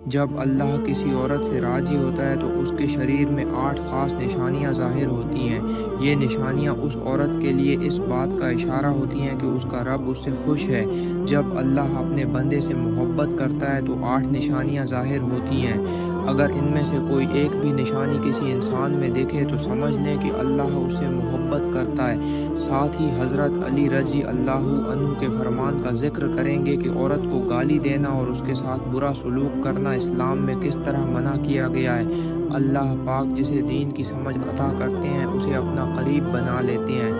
جب اللہ کسی عورت سے راضی ہوتا ہے تو اس کے شریر میں 8 خاص نشانیاں ظاہر ہوتی ہیں۔ یہ نشانیاں اس عورت کے لیے اس بات کا اشارہ ہوتی ہیں کہ اس کا رب اس سے خوش ہے۔ جب اللہ اپنے بندے سے محبت کرتا ہے تو 8 نشانیاں ظاہر ہوتی ہیں۔ اگر ان میں سے کوئی ایک بھی نشانی کسی انسان میں دیکھے تو سمجھ لیں کہ اللہ اس سے محبت کرتا ہے۔ ساتھ ہی حضرت علی رضی اللہ عنہ کے فرمان کا ذکر کریں گے کہ عورت کو گالی دینا اور اس کے ساتھ برا سلوک کرنا اسلام میں کس طرح منع کیا گیا ہے۔ اللہ پاک جسے دین کی سمجھ عطا کرتے ہیں اسے اپنا قریب بنا لیتے ہیں۔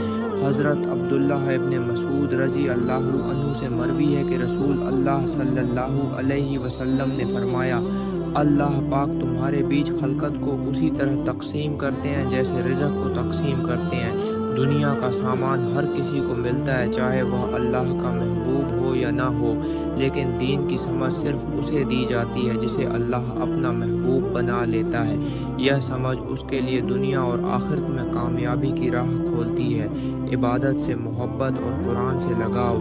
حضرت عبداللہ ابن مسعود رضی اللہ عنہ سے مروی ہے کہ رسول اللہ صلی اللہ علیہ وسلم نے فرمایا، اللہ پاک تمہارے بیچ خلقت کو اسی طرح تقسیم کرتے ہیں جیسے رزق کو تقسیم کرتے ہیں۔ دنیا کا سامان ہر کسی کو ملتا ہے، چاہے وہ اللہ کا محبوب ہو یا نہ ہو، لیکن دین کی سمجھ صرف اسے دی جاتی ہے جسے اللہ اپنا محبوب بنا لیتا ہے۔ یہ سمجھ اس کے لیے دنیا اور آخرت میں کامیابی کی راہ کھولتی ہے۔ عبادت سے محبت اور قرآن سے لگاؤ۔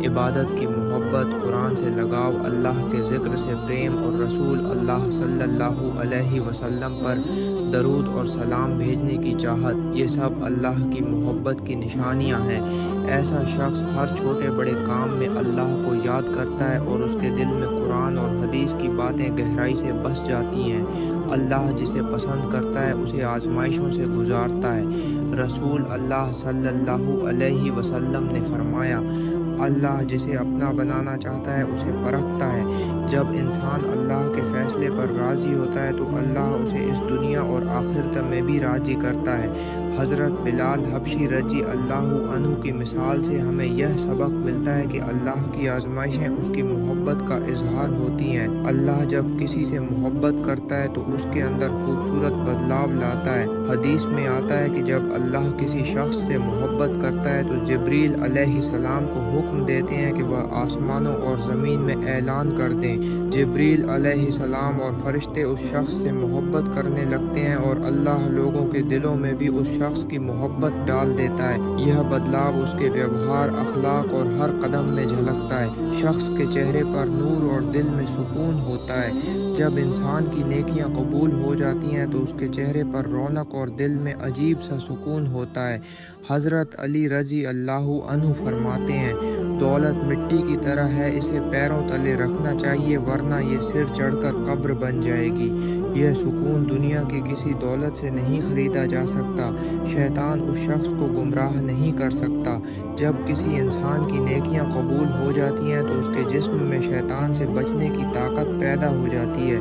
عبادت کی محبت، قرآن سے لگاؤ، اللہ کے ذکر سے پریم اور رسول اللہ صلی اللہ علیہ وسلم پر درود اور سلام بھیجنے کی چاہت، یہ سب اللہ کی محبت کی نشانیاں ہیں۔ ایسا شخص ہر چھوٹے بڑے کام میں اللہ کو یاد کرتا ہے اور اس کے دل میں قرآن اور حدیث کی باتیں گہرائی سے بس جاتی ہیں۔ اللہ جسے پسند کرتا ہے اسے آزمائشوں سے گزارتا ہے۔ رسول اللہ صلی اللہ علیہ وسلم نے فرمایا، اللہ جسے اپنا بنانا چاہتا ہے اسے پرکھتا ہے۔ جب انسان اللہ کے فیصلے پر راضی ہوتا ہے تو اللہ اسے اس دنیا اور آخرت میں بھی راضی کرتا ہے۔ حضرت بلال حبشی رضی اللہ عنہ کی مثال سے ہمیں یہ سبق ملتا ہے کہ اللہ کی آزمائشیں اس کی محبت کا اظہار ہوتی ہیں۔ اللہ جب کسی سے محبت کرتا ہے تو اس کے اندر خوبصورت بدلاؤ لاتا ہے۔ حدیث میں آتا ہے کہ جب اللہ کسی شخص سے محبت کرتا ہے تو جبریل علیہ السلام کو حکم دیتے ہیں کہ وہ آسمانوں اور زمین میں اعلان کر دیں۔ جبریل علیہ السلام اور فرشتے اس شخص سے محبت کرنے لگتے ہیں اور اللہ لوگوں کے دلوں میں بھی اس شخص کی محبت ڈال دیتا ہے۔ یہ بدلاؤ اس کے ویوہار، اخلاق اور ہر قدم میں جھلکتا ہے۔ شخص کے چہرے پر نور اور دل میں سکون ہوتا ہے۔ جب انسان کی نیکیاں قبول ہو جاتی ہیں تو اس کے چہرے پر رونق اور دل میں عجیب سا سکون ہوتا ہے۔ حضرت علی رضی اللہ عنہ فرماتے ہیں، دولت مٹی کی طرح ہے، اسے پیروں تلے رکھنا چاہیے ورنہ یہ سر چڑھ کر قبر بن جائے گی۔ یہ سکون دنیا کی کسی دولت سے نہیں خریدا جا سکتا۔ شیطان اس شخص کو گمراہ نہیں کر سکتا۔ جب کسی انسان کی نیکیاں قبول ہو جاتی ہیں تو اس کے جسم میں شیطان سے بچنے کی طاقت پیدا ہو جاتی ہے۔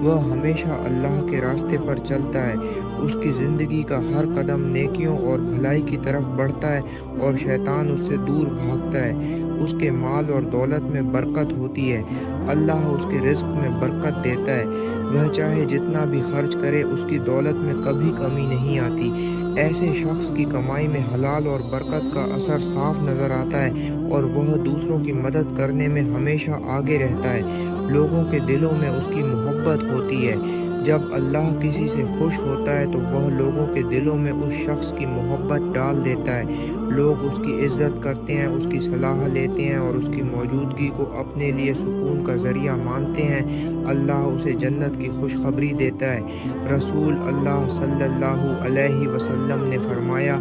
وہ ہمیشہ اللہ کے راستے پر چلتا ہے۔ اس کی زندگی کا ہر قدم نیکیوں اور بھلائی کی طرف بڑھتا ہے اور شیطان اس سے دور بھاگتا ہے۔ اس کے مال اور دولت میں برکت ہوتی ہے۔ اللہ اس کے رزق میں برکت دیتا ہے۔ وہ چاہے جتنا بھی خرچ کرے اس کی دولت میں کبھی کمی نہیں آتی۔ ایسے شخص کی کمائی میں حلال اور برکت کا اثر صاف نظر آتا ہے اور وہ دوسروں کی مدد کرنے میں ہمیشہ آگے رہتا ہے۔ لوگوں کے دلوں میں اس کی محبت ہوتی ہے۔ جب اللہ کسی سے خوش ہوتا ہے تو وہ لوگوں کے دلوں میں اس شخص کی محبت ڈال دیتا ہے۔ لوگ اس کی عزت کرتے ہیں، اس کی صلاح لیتے ہیں اور اس کی موجودگی کو اپنے لیے سکون کا ذریعہ مانتے ہیں۔ اللہ اسے جنت کی خوشخبری دیتا ہے۔ رسول اللہ صلی اللہ علیہ وسلم نے فرمایا،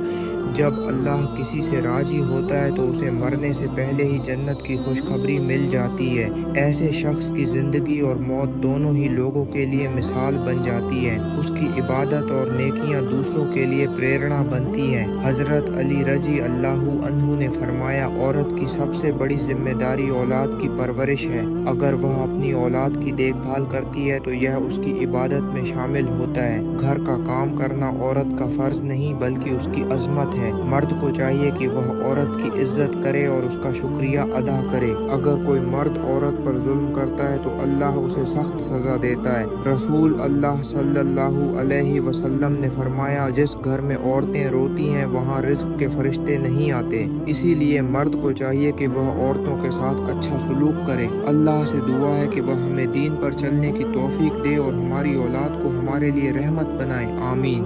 جب اللہ کسی سے راضی ہوتا ہے تو اسے مرنے سے پہلے ہی جنت کی خوشخبری مل جاتی ہے۔ ایسے شخص کی زندگی اور موت دونوں ہی لوگوں کے لیے مثال بن جاتی ہے۔ اس کی عبادت اور نیکیاں دوسروں کے لیے پریرنا بنتی ہیں۔ حضرت علی رضی اللہ عنہ نے فرمایا، عورت کی سب سے بڑی ذمہ داری اولاد کی پرورش ہے۔ اگر وہ اپنی اولاد کی دیکھ بھال کرتی ہے تو یہ اس کی عبادت میں شامل ہوتا ہے۔ گھر کا کام کرنا عورت کا فرض نہیں بلکہ اس کی عظمت ہے۔ مرد کو چاہیے کہ وہ عورت کی عزت کرے اور اس کا شکریہ ادا کرے۔ اگر کوئی مرد عورت پر ظلم کرتا ہے تو اللہ اسے سخت سزا دیتا ہے۔ رسول اللہ صلی اللہ علیہ وسلم نے فرمایا، جس گھر میں عورتیں روتی ہیں وہاں رزق کے فرشتے نہیں آتے۔ اسی لیے مرد کو چاہیے کہ وہ عورتوں کے ساتھ اچھا سلوک کرے۔ اللہ سے دعا ہے کہ وہ ہمیں دین پر چلنے کی توفیق دے اور ہماری اولاد کو ہمارے لیے رحمت بنائے۔ آمین۔